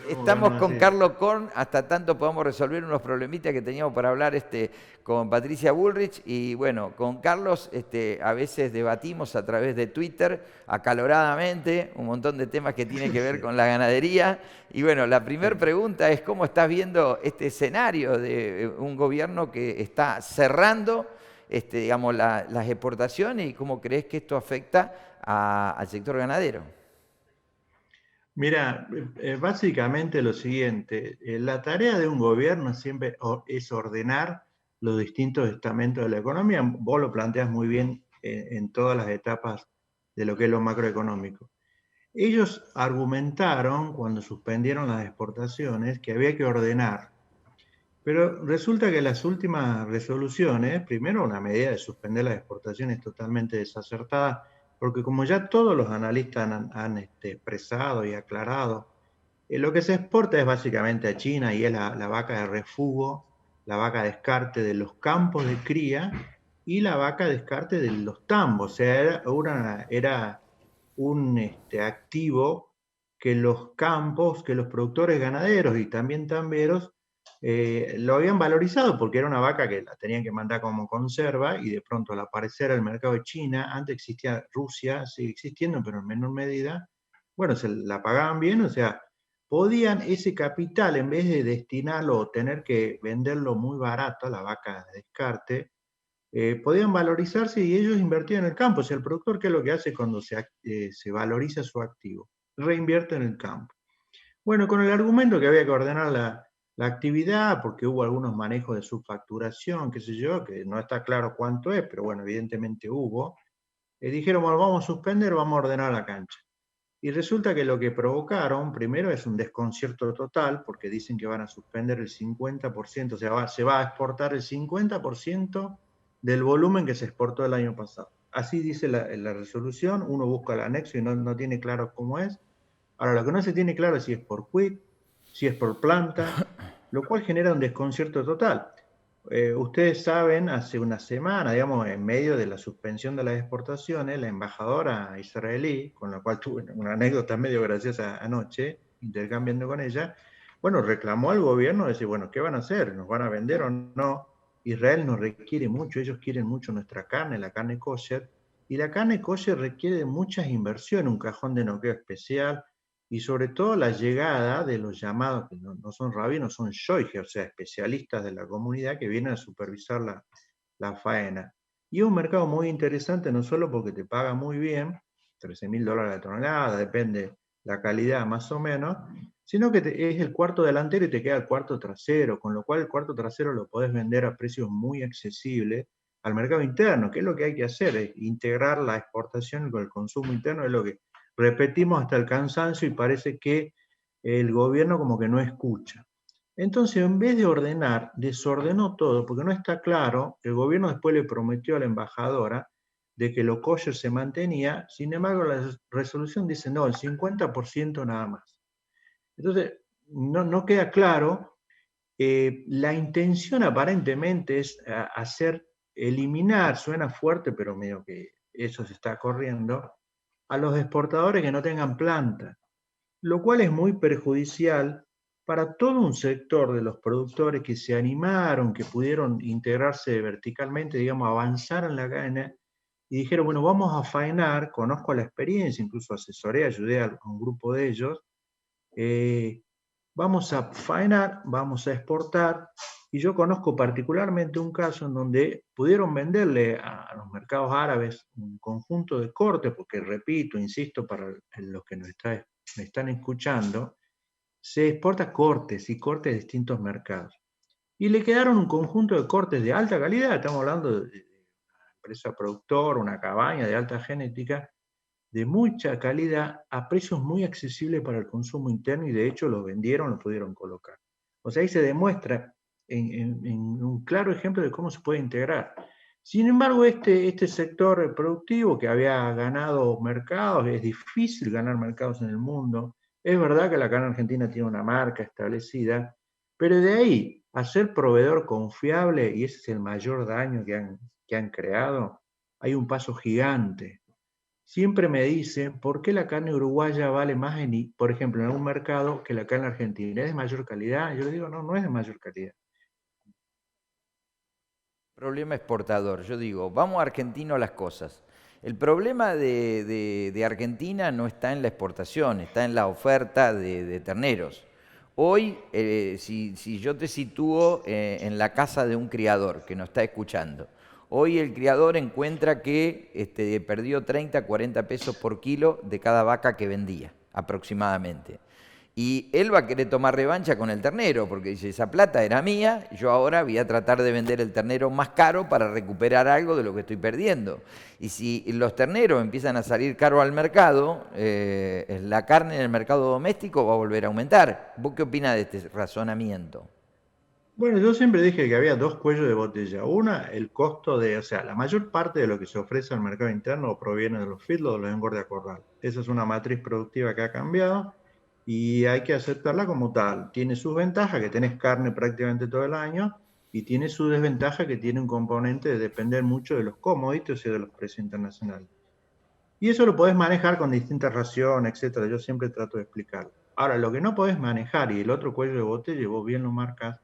Estamos Buenos con días. Carlos Korn, hasta tanto podamos resolver unos problemitas que teníamos para hablar con Patricia Bullrich. Y bueno, con Carlos a veces debatimos a través de Twitter acaloradamente un montón de temas que tienen que ver Sí, con la ganadería. Y bueno, la primera sí. pregunta es cómo estás viendo este escenario de un gobierno que está cerrando digamos, las exportaciones y cómo crees que esto afecta al sector ganadero. Mira, básicamente lo siguiente, la tarea de un gobierno siempre es ordenar los distintos estamentos de la economía. Vos lo planteas muy bien en todas las etapas de lo que es lo macroeconómico. Ellos argumentaron cuando suspendieron las exportaciones que había que ordenar, pero resulta que las últimas resoluciones, primero una medida de suspender las exportaciones totalmente desacertada, porque como ya todos los analistas han expresado y aclarado, lo que se exporta es básicamente a China y es la vaca de refugo, la vaca descarte de los campos de cría y la vaca descarte de los tambos. O sea, era un activo que los campos, que los productores ganaderos y también tamberos lo habían valorizado porque era una vaca que la tenían que mandar como conserva y de pronto al aparecer el mercado de China, antes existía Rusia, sigue existiendo, pero en menor medida, bueno, se la pagaban bien, o sea, podían ese capital, en vez de destinarlo o tener que venderlo muy barato, la vaca de descarte, podían valorizarse y ellos invertían en el campo. O sea, el productor, ¿qué es lo que hace cuando se valoriza su activo? Reinvierte en el campo. Bueno, con el argumento que había que ordenar la actividad, porque hubo algunos manejos de subfacturación, qué sé yo, que no está claro cuánto es, pero bueno, evidentemente hubo, dijeron, bueno, vamos a suspender, vamos a ordenar la cancha. Y resulta que lo que provocaron, primero, es un desconcierto total, porque dicen que van a suspender el 50%, o sea, se va a exportar el 50% del volumen que se exportó el año pasado. Así dice la resolución, uno busca el anexo y no tiene claro cómo es. Ahora, lo que no se tiene claro es si es por quit, si es por planta, lo cual genera un desconcierto total. Ustedes saben, hace una semana, digamos, en medio de la suspensión de las exportaciones, la embajadora israelí, con la cual tuve una anécdota medio graciosa anoche, intercambiando con ella, bueno, reclamó al gobierno, decir, bueno, ¿qué van a hacer? ¿Nos van a vender o no? Israel nos requiere mucho, ellos quieren mucho nuestra carne, la carne kosher, y la carne kosher requiere de muchas inversiones, un cajón de noqueo especial, y sobre todo la llegada de los llamados, que no son rabinos, son shoiger, o sea, especialistas de la comunidad que vienen a supervisar la faena. Y es un mercado muy interesante, no solo porque te paga muy bien, $13.000 la tonelada, depende la calidad más o menos, sino que es el cuarto delantero y te queda el cuarto trasero, con lo cual el cuarto trasero lo podés vender a precios muy accesibles al mercado interno, que es lo que hay que hacer, es integrar la exportación con el consumo interno, es lo que repetimos hasta el cansancio y parece que el gobierno como que no escucha. Entonces, en vez de ordenar, desordenó todo, porque no está claro, el gobierno después le prometió a la embajadora de que lo kosher se mantenía, sin embargo la resolución dice no, el 50% nada más. Entonces, no queda claro, la intención aparentemente es eliminar, suena fuerte, pero medio que eso se está corriendo, a los exportadores que no tengan planta, lo cual es muy perjudicial para todo un sector de los productores que se animaron, que pudieron integrarse verticalmente, digamos, avanzar en la cadena y dijeron, bueno, vamos a faenar, conozco la experiencia, incluso asesoré, ayudé a un grupo de ellos, eh, vamos a faenar, vamos a exportar, y yo conozco particularmente un caso en donde pudieron venderle a los mercados árabes un conjunto de cortes, porque repito, insisto, para los que me están escuchando, se exporta cortes y cortes de distintos mercados. Y le quedaron un conjunto de cortes de alta calidad, estamos hablando de una empresa productora, una cabaña de alta genética, de mucha calidad a precios muy accesibles para el consumo interno y de hecho los vendieron, los pudieron colocar. O sea, ahí se demuestra en un claro ejemplo de cómo se puede integrar. Sin embargo, este sector productivo que había ganado mercados, es difícil ganar mercados en el mundo. Es verdad que la carne argentina tiene una marca establecida, pero de ahí a ser proveedor confiable, y ese es el mayor daño que han creado, hay un paso gigante. siempre me dicen, ¿por qué la carne uruguaya vale más, por ejemplo, en algún mercado que la carne argentina? ¿Es de mayor calidad? Yo le digo, no, no es de mayor calidad. Problema exportador. Yo digo, vamos argentino a las cosas. El problema de Argentina no está en la exportación, está en la oferta de terneros. Hoy, si yo te sitúo en la casa de un criador que nos está escuchando, hoy el criador encuentra que perdió 30, 40 pesos por kilo de cada vaca que vendía, aproximadamente. Y él va a querer tomar revancha con el ternero, porque dice, esa plata era mía, yo ahora voy a tratar de vender el ternero más caro para recuperar algo de lo que estoy perdiendo. Y si los terneros empiezan a salir caro al mercado, la carne en el mercado doméstico va a volver a aumentar. ¿Vos qué opinás de este razonamiento? Bueno, yo siempre dije que había dos cuellos de botella. Una, el costo de, o sea, la mayor parte de lo que se ofrece al mercado interno proviene de los feedlots, de los engordes a corral. Esa es una matriz productiva que ha cambiado y hay que aceptarla como tal. Tiene sus ventajas, que tenés carne prácticamente todo el año, y tiene su desventaja, que tiene un componente de depender mucho de los commodities y de los precios internacionales. Y eso lo podés manejar con distintas raciones, etcétera. Yo siempre trato de explicarlo. Ahora, lo que no podés manejar, y el otro cuello de botella, y vos bien lo marcas,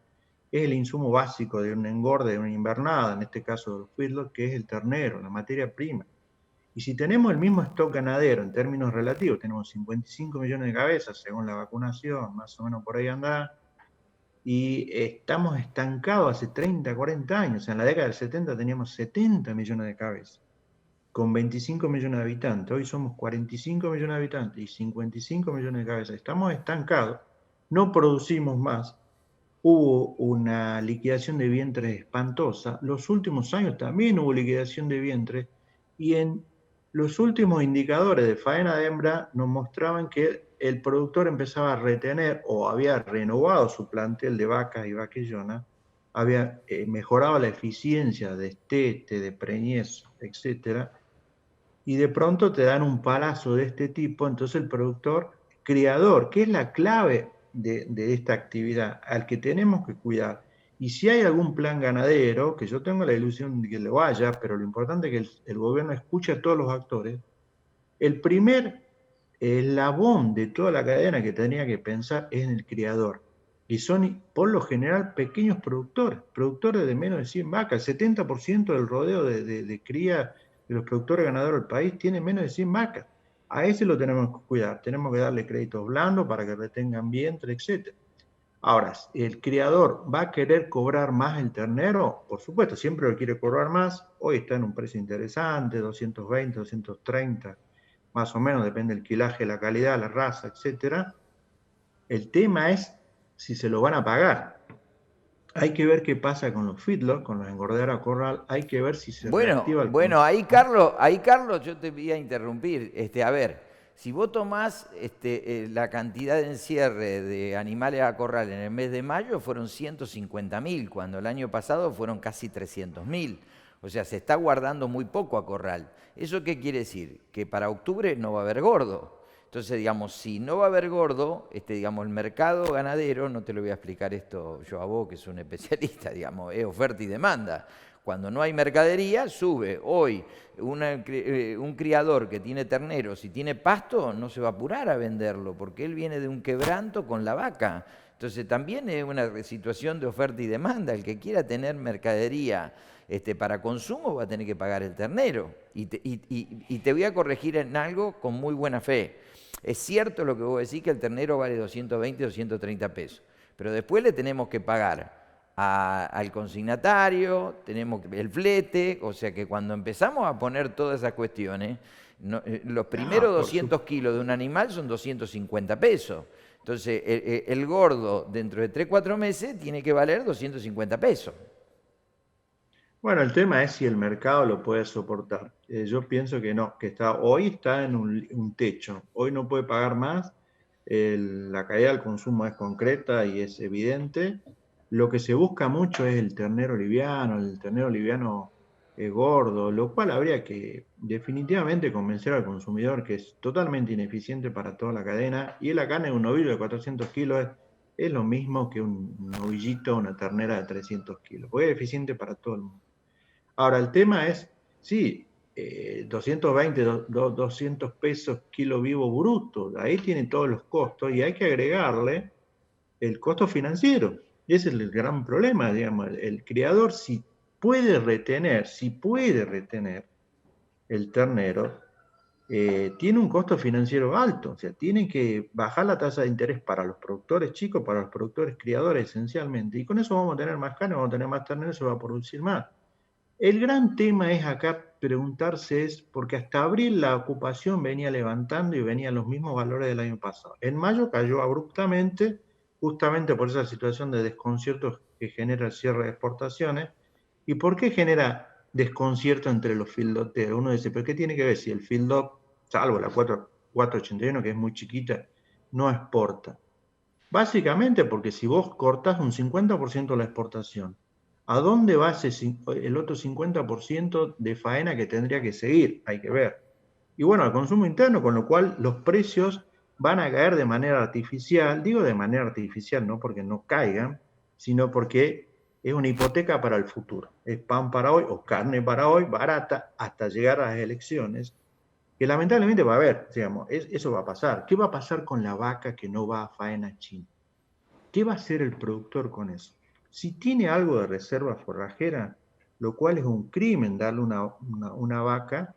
es el insumo básico de un engorde, de una invernada, en este caso de los feedlots, que es el ternero, la materia prima. Y si tenemos el mismo stock ganadero en términos relativos, tenemos 55 millones de cabezas según la vacunación, más o menos por ahí anda, y estamos estancados hace 30, 40 años. En la década del 70 teníamos 70 millones de cabezas, con 25 millones de habitantes. Hoy somos 45 millones de habitantes y 55 millones de cabezas. Estamos estancados, no producimos más. Hubo una liquidación de vientres espantosa. Los últimos años también hubo liquidación de vientres, y en los últimos indicadores de faena de hembra nos mostraban que el productor empezaba a retener o había renovado su plantel de vacas y vaquillonas, había mejorado la eficiencia de destete, de preñez, etcétera, y de pronto te dan un palazo de este tipo. Entonces el productor criador, que es la clave de esta actividad, al que tenemos que cuidar. Y si hay algún plan ganadero, que yo tengo la ilusión de que lo haya, pero lo importante es que el gobierno escuche a todos los actores, el primer eslabón de toda la cadena que tenía que pensar es en el criador. Y son, por lo general, pequeños productores, productores de menos de 100 vacas. El 70% del rodeo de cría de los productores ganaderos del país tiene menos de 100 vacas. A ese lo tenemos que cuidar, tenemos que darle créditos blandos para que retengan vientre, etc. Ahora, ¿el criador va a querer cobrar más el ternero? Por supuesto, siempre lo quiere cobrar más. Hoy está en un precio interesante, 220, 230, más o menos, depende del quilaje, la calidad, la raza, etc. El tema es si se lo van a pagar. Hay que ver qué pasa con los feedlots, con los engordaderos a corral. Hay que ver si se Bueno, reactiva el bueno, consumo. Ahí Carlos, yo te voy a interrumpir. A ver, si vos tomás la cantidad de encierre de animales a corral en el mes de mayo, fueron 150.000, cuando el año pasado fueron casi 300.000. O sea, se está guardando muy poco a corral. ¿Eso qué quiere decir? Que para octubre no va a haber gordo. Entonces, digamos, si no va a haber gordo, digamos, el mercado ganadero, no te lo voy a explicar esto yo a vos, que es un especialista, digamos, es oferta y demanda. Cuando no hay mercadería, sube. Hoy, un criador que tiene terneros y tiene pasto, no se va a apurar a venderlo, porque él viene de un quebranto con la vaca. Entonces, también es una situación de oferta y demanda. El que quiera tener mercadería para consumo va a tener que pagar el ternero. Y te voy a corregir en algo con muy buena fe. Es cierto lo que vos decís, que el ternero vale 220, 230 pesos, pero después le tenemos que pagar al consignatario, tenemos el flete, o sea que cuando empezamos a poner todas esas cuestiones, los primeros No, 200 kilos de un animal son 250 pesos. Entonces, el gordo dentro de 3, 4 meses tiene que valer 250 pesos. bueno, el tema es si el mercado lo puede soportar. Yo pienso que no, que hoy está en un techo. Hoy no puede pagar más. La caída del consumo es concreta y es evidente. Lo que se busca mucho es el ternero liviano gordo, lo cual habría que definitivamente convencer al consumidor que es totalmente ineficiente para toda la cadena. Y la carne de un novillo de 400 kilos es lo mismo que un novillito, una ternera de 300 kilos, porque es eficiente para todo el mundo. Ahora, el tema es, sí, 220, 200 pesos kilo vivo bruto. Ahí tienen todos los costos y hay que agregarle el costo financiero. Ese es el gran problema, digamos. El criador, si puede retener el ternero, tiene un costo financiero alto. O sea, tienen que bajar la tasa de interés para los productores chicos, para los productores criadores esencialmente. Y con eso vamos a tener más carne, vamos a tener más ternero, se va a producir más. El gran tema es acá preguntarse porque hasta abril la ocupación venía levantando y venían los mismos valores del año pasado. En mayo cayó abruptamente, justamente por esa situación de desconcierto que genera el cierre de exportaciones. ¿Y por qué genera desconcierto entre los feedloteros? Uno dice, ¿pero qué tiene que ver si el feedlot, salvo la 481, que es muy chiquita, no exporta? Básicamente porque si vos cortás un 50% de la exportación, ¿a dónde va el otro 50% de faena que tendría que seguir? Hay que ver. Y bueno, al consumo interno, con lo cual los precios van a caer de manera artificial. Digo de manera artificial, no porque no caigan, sino porque es una hipoteca para el futuro. Es pan para hoy o carne para hoy, barata, hasta llegar a las elecciones, que lamentablemente va a haber, digamos, eso va a pasar. ¿Qué va a pasar con la vaca que no va a faena china? ¿Qué va a hacer el productor con eso? Si tiene algo de reserva forrajera, lo cual es un crimen darle una vaca,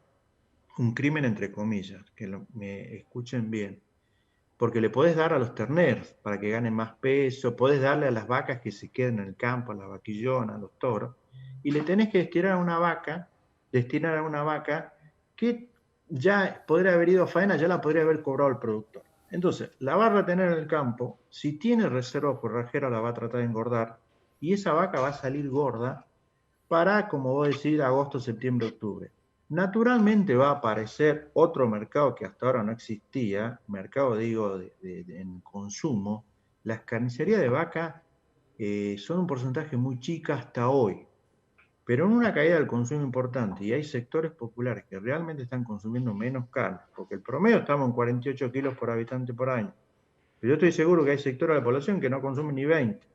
un crimen entre comillas, que me escuchen bien, porque le podés dar a los terneros para que ganen más peso, podés darle a las vacas que se queden en el campo, a las vaquillonas, a los toros, y le tenés que destinar a una vaca que ya podría haber ido a faena, ya la podría haber cobrado el productor. Entonces, la va a retener en el campo, si tiene reserva forrajera la va a tratar de engordar, y esa vaca va a salir gorda para, como vos decís, agosto, septiembre, octubre. Naturalmente va a aparecer otro mercado que hasta ahora no existía, mercado digo en consumo. Las carnicerías de vaca son un porcentaje muy chica hasta hoy, pero en una caída del consumo importante y hay sectores populares que realmente están consumiendo menos carne, porque el promedio estamos en 48 kilos por habitante por año, pero yo estoy seguro que hay sectores de la población que no consumen ni 20,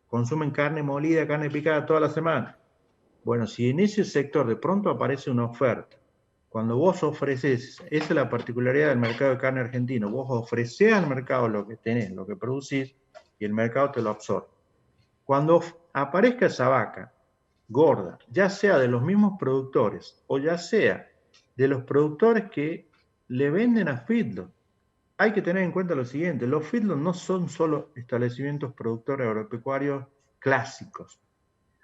consumen carne molida, carne picada toda la semana. Bueno, si en ese sector de pronto aparece una oferta, cuando vos ofreces, esa es la particularidad del mercado de carne argentino, vos ofrecés al mercado lo que tenés, lo que producís, y el mercado te lo absorbe. Cuando aparezca esa vaca gorda, ya sea de los mismos productores o ya sea de los productores que le venden a feedlot, hay que tener en cuenta lo siguiente, los feedlot no son solo establecimientos productores agropecuarios clásicos.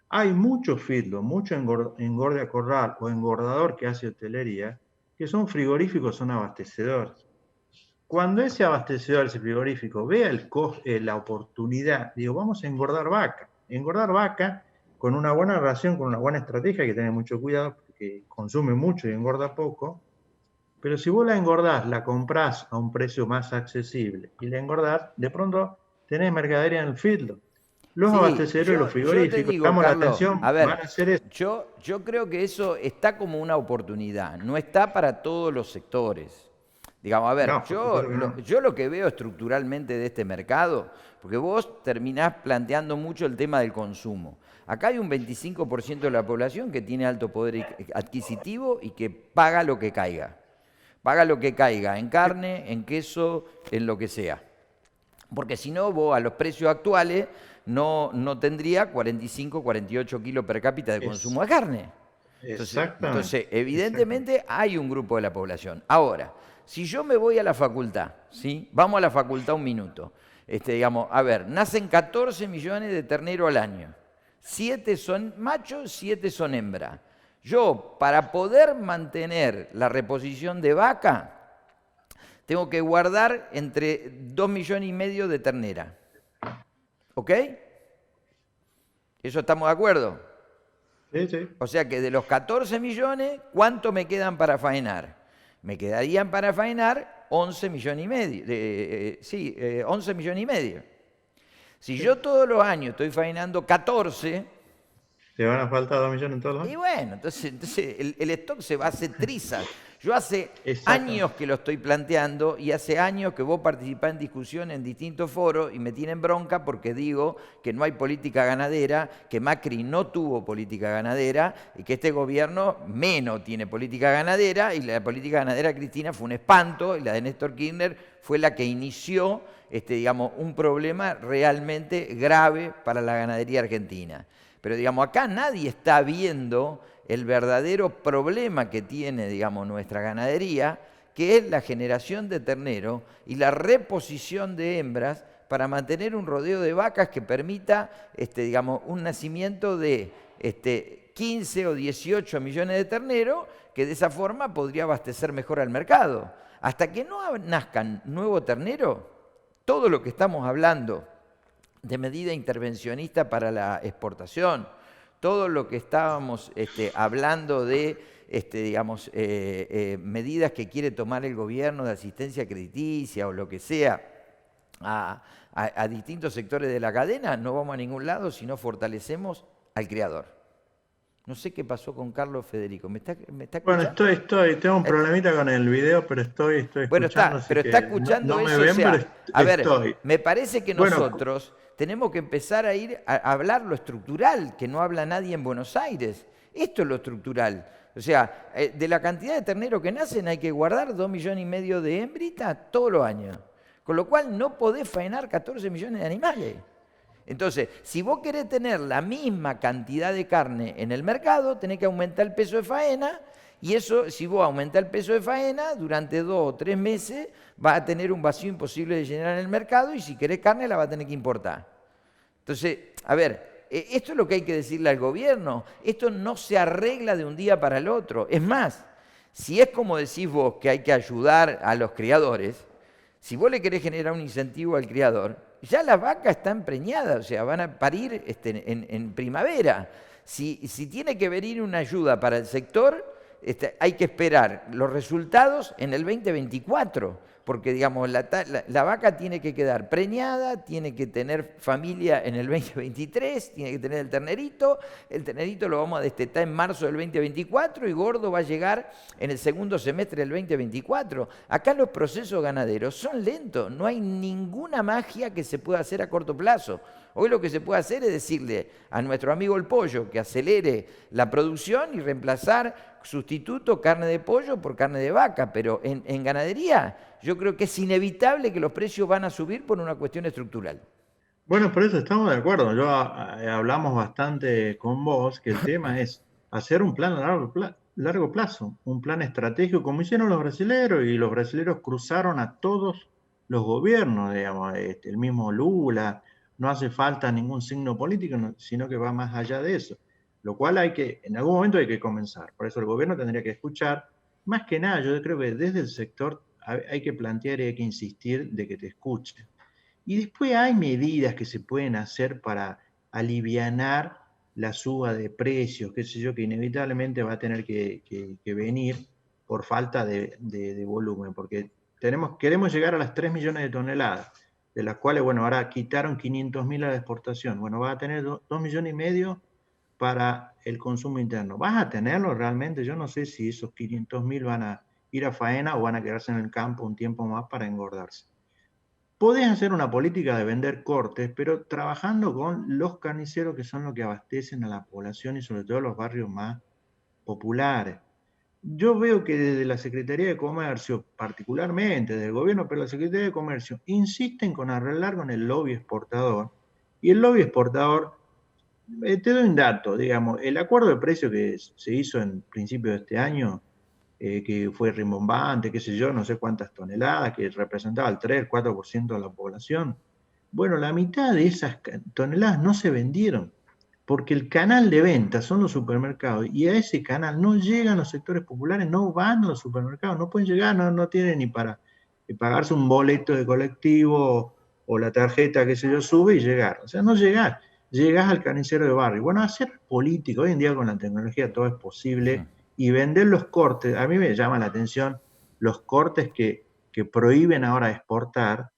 Hay muchos feedlot, mucho engorde a corral o engordador que hace hotelería, que son frigoríficos, son abastecedores. Cuando ese abastecedor, ese frigorífico, vea la oportunidad, digo, vamos a engordar vaca con una buena ración, con una buena estrategia, hay que tener mucho cuidado porque consume mucho y engorda poco, pero si vos la engordás, la comprás a un precio más accesible y la engordás, de pronto tenés mercadería en el feedlot. Los Sí, abastecedores, los yo te frigoríficos, digo, llamo la Carlos, atención, a van a ver, hacer eso. yo creo que eso está como una oportunidad, no está para todos los sectores. Digamos, a ver, No, por supuesto que no. yo lo que veo estructuralmente de este mercado, porque vos terminás planteando mucho el tema del consumo. Acá hay un 25% de la población que tiene alto poder adquisitivo y que paga lo que caiga. Paga lo que caiga, en carne, en queso, en lo que sea. Porque si no, vos a los precios actuales no tendría 45, 48 kilos per cápita de consumo de carne. Exactamente. Entonces, evidentemente hay un grupo de la población. Ahora, si yo me voy a la facultad, ¿sí? Vamos a la facultad un minuto. Digamos, a ver, nacen 14 millones de terneros al año. 7 son machos, 7 son hembras. Yo, para poder mantener la reposición de vaca, tengo que guardar entre 2,5 millones de ternera. ¿Ok? ¿Eso estamos de acuerdo? Sí, sí. O sea que de los 14 millones, ¿cuánto me quedan para faenar? Me quedarían para faenar 11 millones y medio. 11 millones y medio. Si yo todos los años estoy faenando 14, ¿Te van a faltar 2 millones en todos los Y años? bueno, entonces el stock se va a hacer trizas. Yo hace Exacto. años que lo estoy planteando y hace años que vos participás en discusiones en distintos foros y me tienen bronca porque digo que no hay política ganadera, que Macri no tuvo política ganadera y que este gobierno menos tiene política ganadera, y la política ganadera de Cristina fue un espanto y la de Néstor Kirchner fue la que inició digamos, un problema realmente grave para la ganadería argentina. Pero digamos, acá nadie está viendo el verdadero problema que tiene, digamos, nuestra ganadería, que es la generación de ternero y la reposición de hembras para mantener un rodeo de vacas que permita, digamos, un nacimiento de 15 o 18 millones de terneros, que de esa forma podría abastecer mejor al mercado. Hasta que no nazcan nuevo ternero, todo lo que estamos hablando de medida intervencionista para la exportación, todo lo que estábamos hablando de digamos, medidas que quiere tomar el gobierno de asistencia crediticia o lo que sea a distintos sectores de la cadena, no vamos a ningún lado si no fortalecemos al creador. No sé qué pasó con Carlos Federico. ¿Me está Bueno, escuchando? tengo un problemita con el video, pero estoy Bueno, escuchando, así pero está que no, escuchando no me eso, o ven, pero sea, a ver, estoy. me parece que Bueno, nosotros tenemos que empezar a ir a hablar lo estructural, que no habla nadie en Buenos Aires. Esto es lo estructural. O sea, de la cantidad de terneros que nacen hay que guardar 2,5 millones de hembritas todos los años. Con lo cual no podés faenar 14 millones de animales. Entonces, si vos querés tener la misma cantidad de carne en el mercado, tenés que aumentar el peso de faena, y eso, si vos aumentás el peso de faena, durante 2 o 3 meses vas a tener un vacío imposible de llenar en el mercado, y si querés carne la vas a tener que importar. Entonces, a ver, esto es lo que hay que decirle al gobierno. Esto no se arregla de un día para el otro. Es más, si es como decís vos que hay que ayudar a los criadores, si vos le querés generar un incentivo al criador, ya las vacas están preñadas, o sea, van a parir en primavera. Si tiene que venir una ayuda para el sector, hay que esperar los resultados en el 2024, porque digamos, la vaca tiene que quedar preñada, tiene que tener familia en el 2023, tiene que tener el ternerito lo vamos a destetar en marzo del 2024 y gordo va a llegar en el segundo semestre del 2024. Acá los procesos ganaderos son lentos, no hay ninguna magia que se pueda hacer a corto plazo. Hoy lo que se puede hacer es decirle a nuestro amigo el pollo que acelere la producción y reemplazar sustituto carne de pollo por carne de vaca, pero en ganadería yo creo que es inevitable que los precios van a subir por una cuestión estructural. bueno, por eso estamos de acuerdo. Hablamos bastante con vos que el tema es hacer un plan a largo plazo, un plan estratégico, como hicieron los brasileros, y los brasileros cruzaron a todos los gobiernos, digamos, el mismo Lula. No hace falta ningún signo político, sino que va más allá de eso. Lo cual en algún momento hay que comenzar. Por eso el gobierno tendría que escuchar. Más que nada, yo creo que desde el sector hay que plantear y hay que insistir de que te escuchen. Y después hay medidas que se pueden hacer para alivianar la suba de precios, qué sé yo, que inevitablemente va a tener que venir por falta de volumen, porque queremos llegar a las 3 millones de toneladas, de las cuales, bueno, ahora quitaron 500.000 a la exportación. Bueno, va a tener 2 millones y medio para el consumo interno. ¿Vas a tenerlo realmente? Yo no sé si esos 500.000 van a ir a faena o van a quedarse en el campo un tiempo más para engordarse. Podés hacer una política de vender cortes, pero trabajando con los carniceros que son los que abastecen a la población y sobre todo los barrios más populares. Yo veo que desde la Secretaría de Comercio, particularmente del gobierno, pero la Secretaría de Comercio, insisten con arreglar con el lobby exportador. Y el lobby exportador, te doy un dato, digamos, el acuerdo de precio que se hizo en principio de este año, que fue rimbombante, qué sé yo, no sé cuántas toneladas, que representaba el 3, el 4% de la población. Bueno, la mitad de esas toneladas no se vendieron, porque el canal de venta son los supermercados, y a ese canal no llegan los sectores populares, no van a los supermercados, no pueden llegar, no tienen ni para pagarse un boleto de colectivo o la tarjeta, que se yo, sube y llegar. O sea, no llegar, llegas al carnicero de barrio. Bueno, hacer política, hoy en día con la tecnología todo es posible, y vender los cortes. A mí me llama la atención los cortes que prohíben ahora exportar,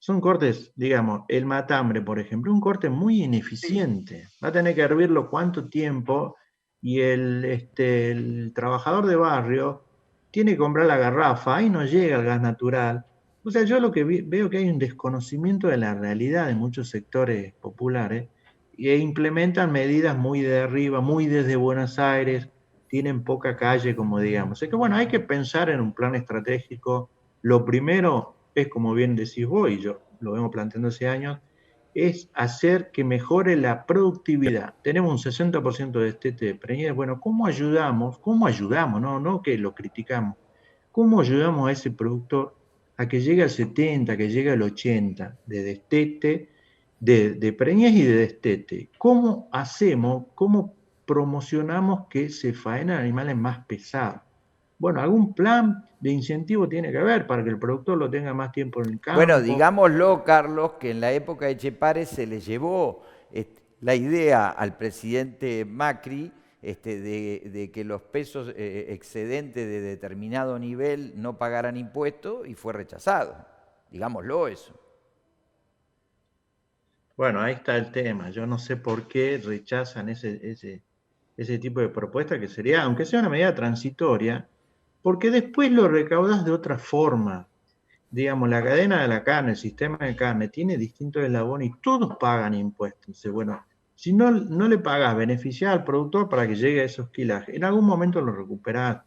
son cortes, digamos, el matambre, por ejemplo, un corte muy ineficiente. Va a tener que hervirlo cuánto tiempo y el trabajador de barrio tiene que comprar la garrafa, ahí no llega el gas natural. O sea, yo lo que veo que hay un desconocimiento de la realidad de muchos sectores populares e implementan medidas muy de arriba, muy desde Buenos Aires, tienen poca calle, como digamos. Es que bueno, hay que pensar en un plan estratégico. Lo primero es, como bien decís vos, y yo lo vengo planteando hace años, es hacer que mejore la productividad. Tenemos un 60% de destete de preñez. Bueno, ¿cómo ayudamos? ¿Cómo ayudamos? No, no que lo criticamos. ¿Cómo ayudamos a ese productor a que llegue al 70, que llegue al 80 de destete, de preñez y de destete? ¿Cómo hacemos, cómo promocionamos que se faenan animales más pesados? Bueno, algún plan de incentivo tiene que haber para que el productor lo tenga más tiempo en el Bueno, campo. digámoslo, Carlos, que en la época de Chepare se le llevó la idea al presidente Macri de que los pesos excedentes de determinado nivel no pagaran impuestos y fue rechazado. Digámoslo eso. Bueno, ahí está el tema. Yo no sé por qué rechazan ese tipo de propuesta que sería, aunque sea una medida transitoria, porque después lo recaudas de otra forma. Digamos, la cadena de la carne, el sistema de carne, tiene distintos eslabones y todos pagan impuestos. Entonces, bueno, si no le pagas beneficiar al productor para que llegue a esos kilajes, en algún momento lo recuperás.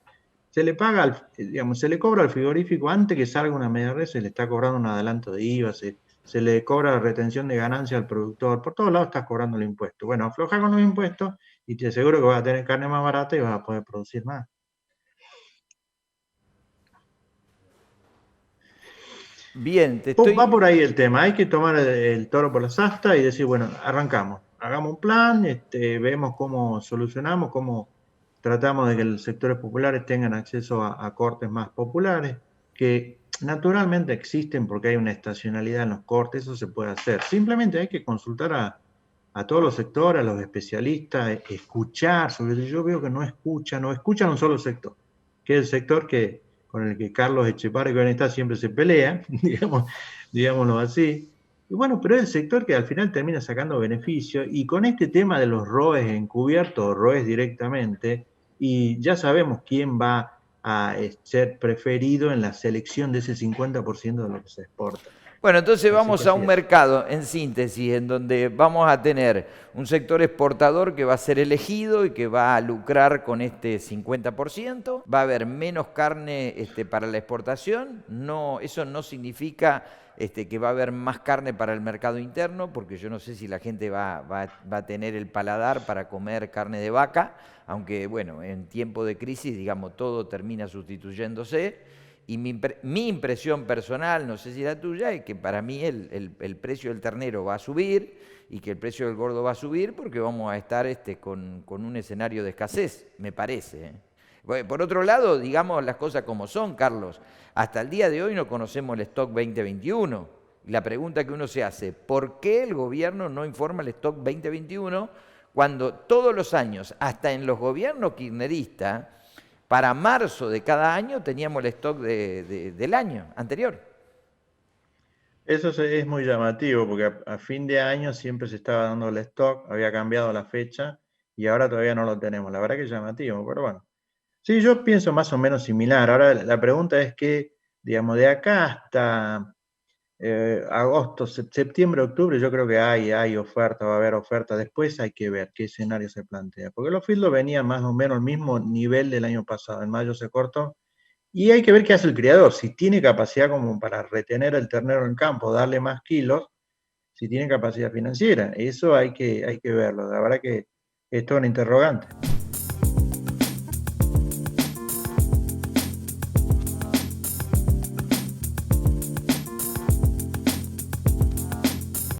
Se le paga, digamos, se le cobra al frigorífico antes que salga una media red, se le está cobrando un adelanto de IVA, se le cobra retención de ganancia al productor, por todos lados estás cobrando el impuesto. Bueno, afloja con los impuestos y te aseguro que vas a tener carne más barata y vas a poder producir más. Bien, te Va estoy. por ahí el tema, hay que tomar el toro por las astas y decir, bueno, arrancamos, hagamos un plan, vemos cómo solucionamos, cómo tratamos de que los sectores populares tengan acceso a cortes más populares, que naturalmente existen porque hay una estacionalidad en los cortes, eso se puede hacer. Simplemente hay que consultar a todos los sectores, a los especialistas, escuchar, sobre todo yo veo que no escuchan un solo sector, que es el sector con el que Carlos Echepare, que hoy está, siempre se pelea, digámoslo así. Y bueno, pero es el sector que al final termina sacando beneficios y con este tema de los ROEs encubiertos o ROEs directamente, y ya sabemos quién va a ser preferido en la selección de ese 50% de lo que se exporta. Bueno, entonces Así que vamos a así un es. mercado, en síntesis, en donde vamos a tener un sector exportador que va a ser elegido y que va a lucrar con este 50%. Va a haber menos carne para la exportación. No, eso no significa que va a haber más carne para el mercado interno, porque yo no sé si la gente va a tener el paladar para comer carne de vaca, aunque bueno, en tiempo de crisis, digamos, todo termina sustituyéndose. Y mi impresión personal, no sé si la tuya, es que para mí el precio del ternero va a subir y que el precio del gordo va a subir porque vamos a estar con un escenario de escasez, me parece. Bueno, por otro lado, digamos las cosas como son, Carlos. Hasta el día de hoy no conocemos el stock 2021. Y la pregunta que uno se hace, ¿por qué el gobierno no informa el stock 2021 cuando todos los años, hasta en los gobiernos kirchneristas, para marzo de cada año teníamos el stock del año anterior? Eso es muy llamativo porque a fin de año siempre se estaba dando el stock, había cambiado la fecha y ahora todavía no lo tenemos. La verdad que es llamativo, pero bueno. Sí, yo pienso más o menos similar. Ahora la pregunta es que, digamos, de acá hasta agosto, septiembre, octubre, yo creo que hay oferta, va a haber oferta. Después hay que ver qué escenario se plantea. Porque los fieldos venían más o menos al mismo nivel del año pasado. En mayo se cortó. Y hay que ver qué hace el criador. Si tiene capacidad como para retener el ternero en campo, darle más kilos, si tiene capacidad financiera. Eso hay que verlo. La verdad que es todo un interrogante.